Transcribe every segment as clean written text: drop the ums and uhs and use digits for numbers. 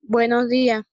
Buenos días.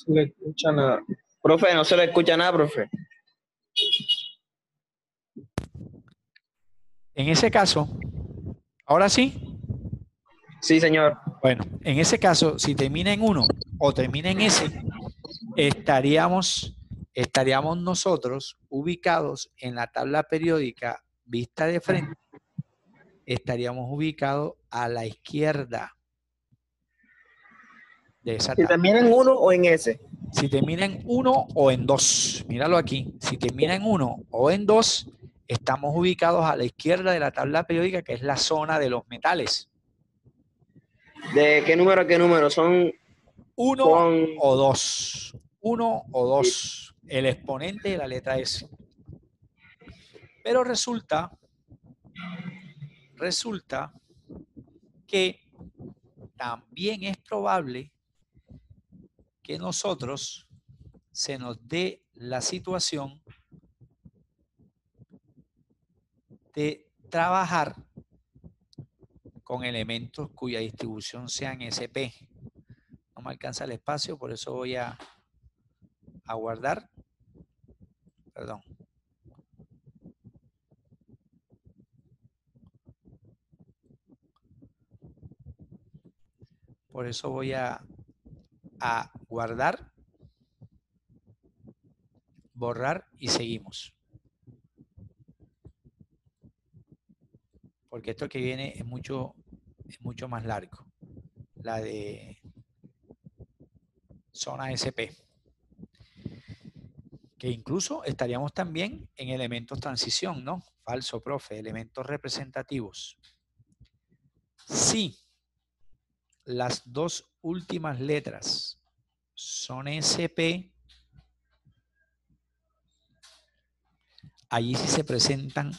se le escucha nada. Profe, no se le escucha nada, profe. En ese caso, ¿ahora sí? Sí, señor. Bueno, en ese caso, si termina en 1 o termina en S, estaríamos nosotros ubicados en la tabla periódica vista de frente, estaríamos ubicados a la izquierda de esa Si tabla. termina en 1 o en S. Si termina en 1 o en 2, míralo aquí, si termina en 1 o en 2, estamos ubicados a la izquierda de la tabla periódica, que es la zona de los metales. ¿De qué número a qué número? Son 1 con... o 2. 1 o 2. El exponente de la letra S. Pero resulta que también es probable que nosotros se nos dé la situación de trabajar con elementos cuya distribución sea en SP. No me alcanza el espacio, por eso voy a guardar. Perdón. Por eso voy a guardar, borrar y seguimos. Porque esto que viene es mucho más largo. La de zona SP. Que incluso estaríamos también en elementos transición, ¿no? Falso, profe, elementos representativos. Si las dos últimas letras son SP, allí sí se presentan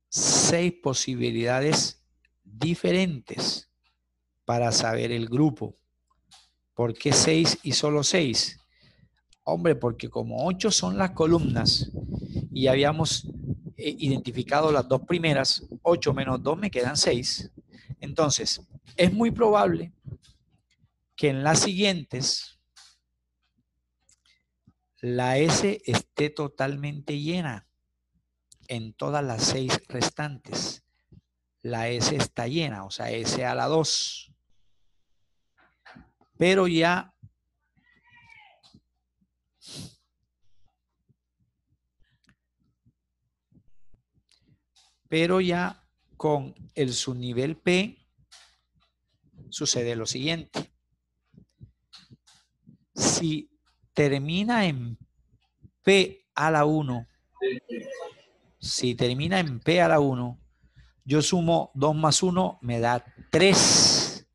6 posibilidades diferentes para saber el grupo. ¿Por qué 6 y solo 6? Hombre, porque como 8 son las columnas y habíamos identificado las dos primeras, 8 menos 2 me quedan 6. Entonces, es muy probable que en las siguientes la S esté totalmente llena. En todas las 6 restantes, la S está llena, o sea, S a la 2. Pero ya con el subnivel P sucede lo siguiente. Si termina en P a la 1, yo sumo 2 más 1, me da 3.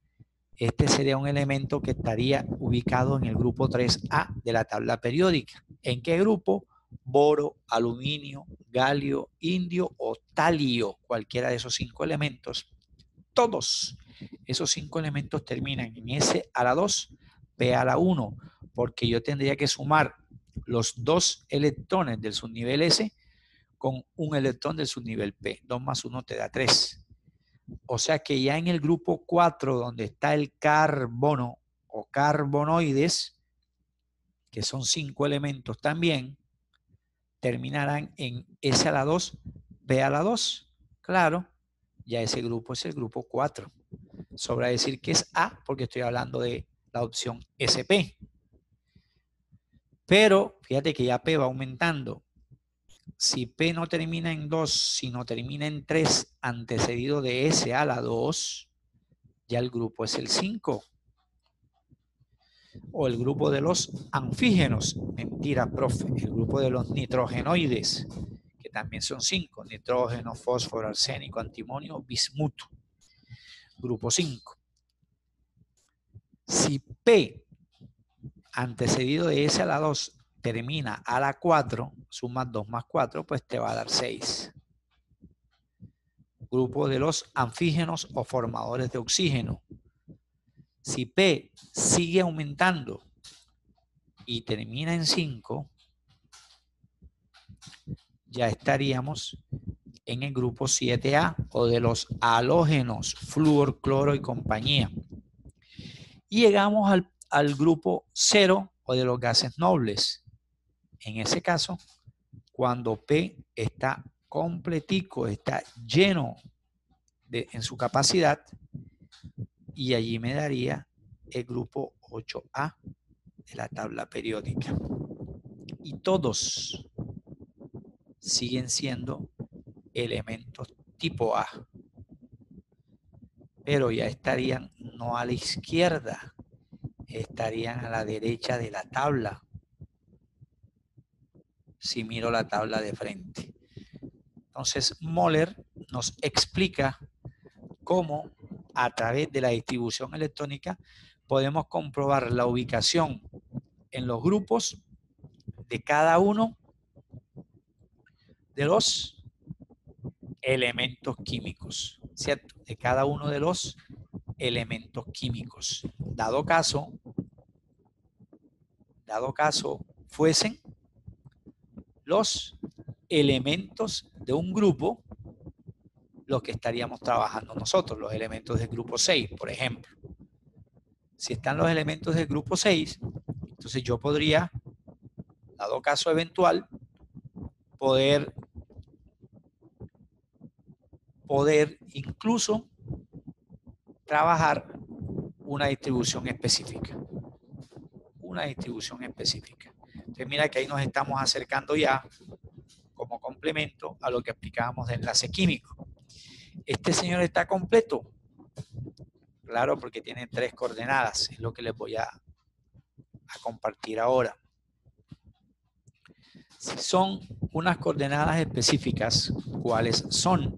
Este sería un elemento que estaría ubicado en el grupo 3A de la tabla periódica. ¿En qué grupo? Boro, aluminio, galio, indio o talio. Cualquiera de esos 5 elementos. Todos esos 5 elementos terminan en S a la 2, P a la 1, porque yo tendría que sumar los 2 electrones del subnivel S con un electrón del subnivel P. 2 más 1 te da 3. O sea que ya en el grupo 4, donde está el carbono o carbonoides, que son 5 elementos también, terminarán en S a la 2, P a la 2. Claro, ya ese grupo es el grupo 4. Sobra decir que es A porque estoy hablando de la opción SP. Pero fíjate que ya P va aumentando. Si P no termina en 2, sino termina en 3, antecedido de S a la 2, ya el grupo es el 5. O el grupo de los anfígenos. Mentira, profe. El grupo de los nitrogenoides, que también son 5. Nitrógeno, fósforo, arsénico, antimonio, bismuto. Grupo 5. Si P antecedido de S a la 2 termina a la 4, sumas 2 más 4, pues te va a dar 6. Grupo de los anfígenos o formadores de oxígeno. Si P sigue aumentando y termina en 5, ya estaríamos en el grupo 7A o de los halógenos, flúor, cloro y compañía. Y llegamos al grupo 0 o de los gases nobles. En ese caso, cuando P está completico, está lleno en su capacidad, y allí me daría el grupo 8A de la tabla periódica. Y todos siguen siendo elementos tipo A, pero ya estarían no a la izquierda, estarían a la derecha de la tabla, si miro la tabla de frente. Entonces, Moller nos explica cómo a través de la distribución electrónica podemos comprobar la ubicación en los grupos de cada uno de los elementos químicos, ¿cierto? De cada uno de los elementos químicos. Dado caso fuesen los elementos de un grupo los que estaríamos trabajando nosotros, los elementos del grupo 6, por ejemplo. Si están los elementos del grupo 6, entonces yo podría, dado caso eventual, poder incluso trabajar una distribución específica. Entonces mira que ahí nos estamos acercando ya como complemento a lo que explicábamos de enlace químico. Este señor está completo, claro, porque tiene 3 coordenadas, es lo que les voy a compartir ahora. Si son unas coordenadas específicas, ¿cuáles son?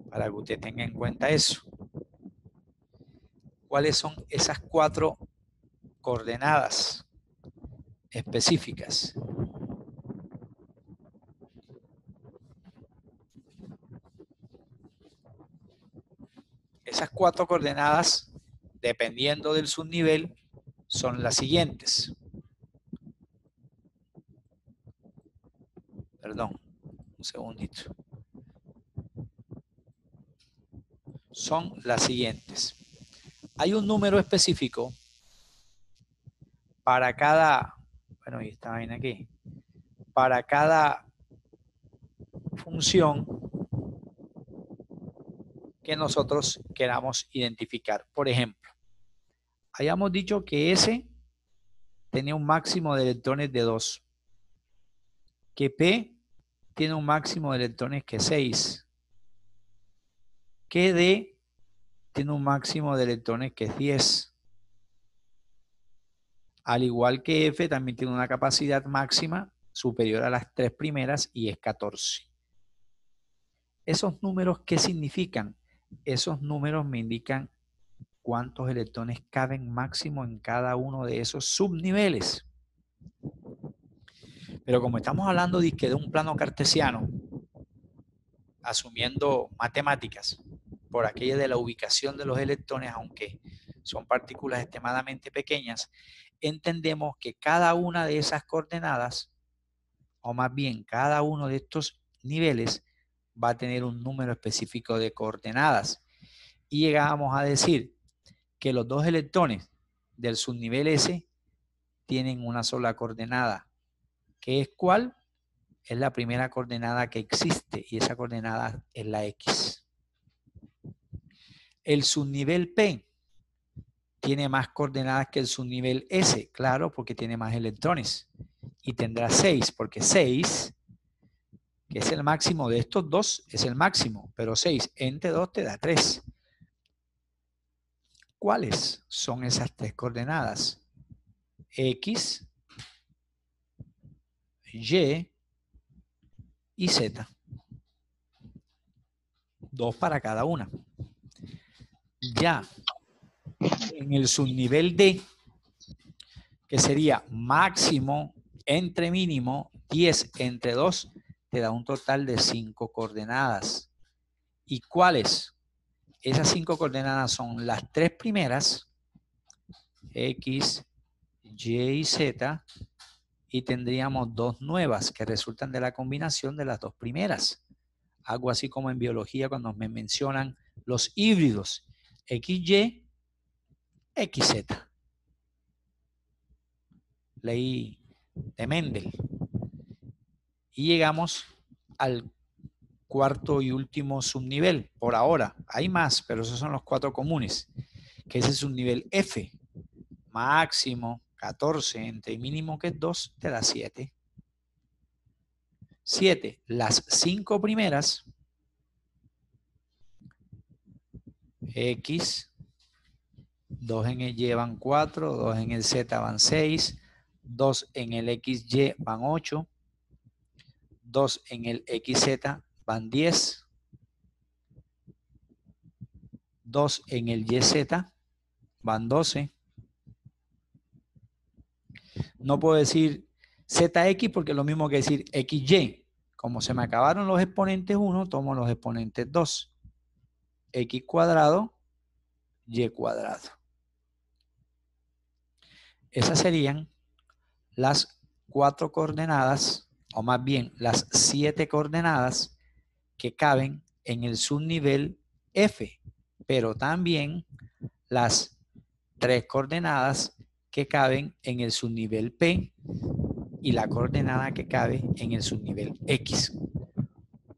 Para que usted tenga en cuenta eso. ¿Cuáles son esas 4 coordenadas específicas? Esas 4 coordenadas, dependiendo del subnivel, son las siguientes. Perdón, un segundito. Son las siguientes. Hay un número específico para cada, bueno, y esta vaina aquí, para cada función que nosotros queramos identificar. Por ejemplo, hayamos dicho que S tenía un máximo de electrones de 2, que P tiene un máximo de electrones que 6, que D tiene un máximo de electrones que 10, al igual que F también tiene una capacidad máxima superior a las 3 primeras y es 14. ¿Esos números qué significan? Esos números me indican cuántos electrones caben máximo en cada uno de esos subniveles. Pero como estamos hablando de un plano cartesiano, asumiendo matemáticas por aquella de la ubicación de los electrones, aunque son partículas extremadamente pequeñas, entendemos que cada una de esas coordenadas, o más bien cada uno de estos niveles, va a tener un número específico de coordenadas. Y llegamos a decir que los 2 electrones del subnivel S tienen una sola coordenada, que es ¿cuál? Es la primera coordenada que existe y esa coordenada es la X. El subnivel P tiene más coordenadas que el subnivel S, claro, porque tiene más electrones. Y tendrá 6, porque 6, que es el máximo de estos 2, es el máximo, pero 6 entre 2 te da 3. ¿Cuáles son esas 3 coordenadas? X, Y y Z. 2 para cada una. Ya en el subnivel D, que sería máximo entre mínimo, 10 entre 2, te da un total de 5 coordenadas. ¿Y cuáles? Esas 5 coordenadas son las 3 primeras, X, Y y Z, y tendríamos 2 nuevas que resultan de la combinación de las 2 primeras. Algo así como en biología cuando me mencionan los híbridos XY, XZ. ley de Mendel. Y llegamos al cuarto y último subnivel, por ahora. Hay más, pero esos son los 4 comunes, que es el subnivel F. Máximo 14, entre mínimo que es 2, te da 7. 7, las 5 primeras, X, 2 en el Y van 4, 2 en el Z van 6, 2 en el XY van 8, 2 en el XZ van 10, 2 en el YZ van 12. No puedo decir ZX porque es lo mismo que decir XY. Como se me acabaron los exponentes 1, tomo los exponentes 2. X cuadrado, Y cuadrado. Esas serían las 4 coordenadas, o más bien las 7 coordenadas que caben en el subnivel F, pero también las 3 coordenadas que caben en el subnivel P y la coordenada que cabe en el subnivel X.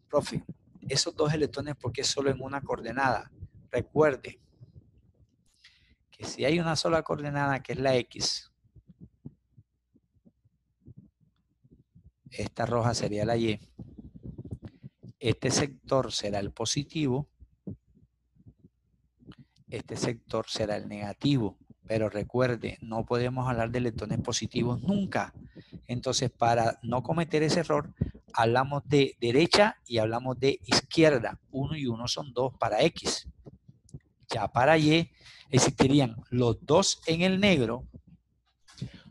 Profe, esos 2 electrones, ¿por qué solo en una coordenada? Recuerde que si hay una sola coordenada que es la X, esta roja sería la Y, este sector será el positivo, este sector será el negativo, pero recuerde, no podemos hablar de electrones positivos nunca. Entonces, para no cometer ese error, hablamos de derecha y hablamos de izquierda. 1 y 1 son 2 para X. Ya para Y existirían los 2 en el negro,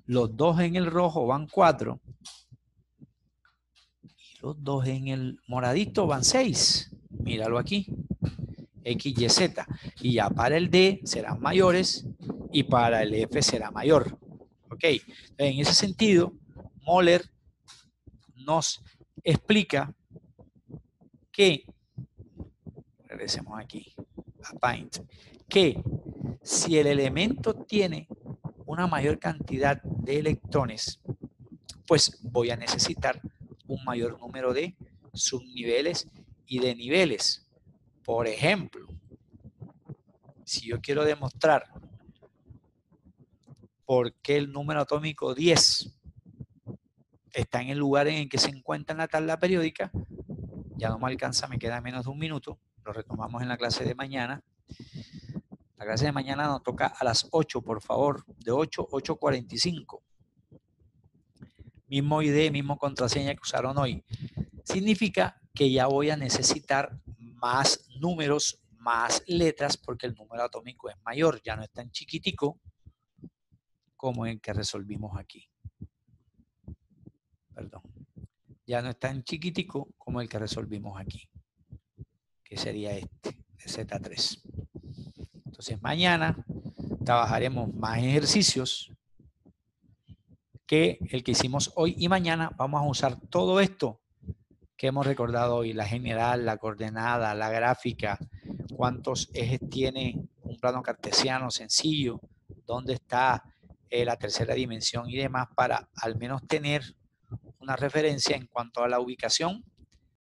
los 2 en el rojo van 4 y los 2 en el moradito van 6. Míralo aquí. X, Y, Z. Y ya para el D serán mayores y para el F será mayor. ¿Ok? En ese sentido, Moller nos explica que, regresemos aquí a Paint, que si el elemento tiene una mayor cantidad de electrones, pues voy a necesitar un mayor número de subniveles y de niveles. Por ejemplo, si yo quiero demostrar por qué el número atómico 10 está en el lugar en el que se encuentra en la tabla periódica, ya no me alcanza, me queda menos de un minuto, lo retomamos en la clase de mañana. La clase de mañana nos toca a las 8, por favor, de 8 a 8:45. Mismo ID, mismo contraseña que usaron hoy. Significa que ya voy a necesitar más números, más letras, porque el número atómico es mayor, ya no es tan chiquitico como el que resolvimos aquí. Perdón. Ya no es tan chiquitico como el que resolvimos aquí, que sería este, el Z3. Entonces mañana trabajaremos más ejercicios que el que hicimos hoy y mañana vamos a usar todo esto que hemos recordado hoy, la general, la coordenada, la gráfica, cuántos ejes tiene un plano cartesiano sencillo, dónde está la tercera dimensión y demás, para al menos tener una referencia en cuanto a la ubicación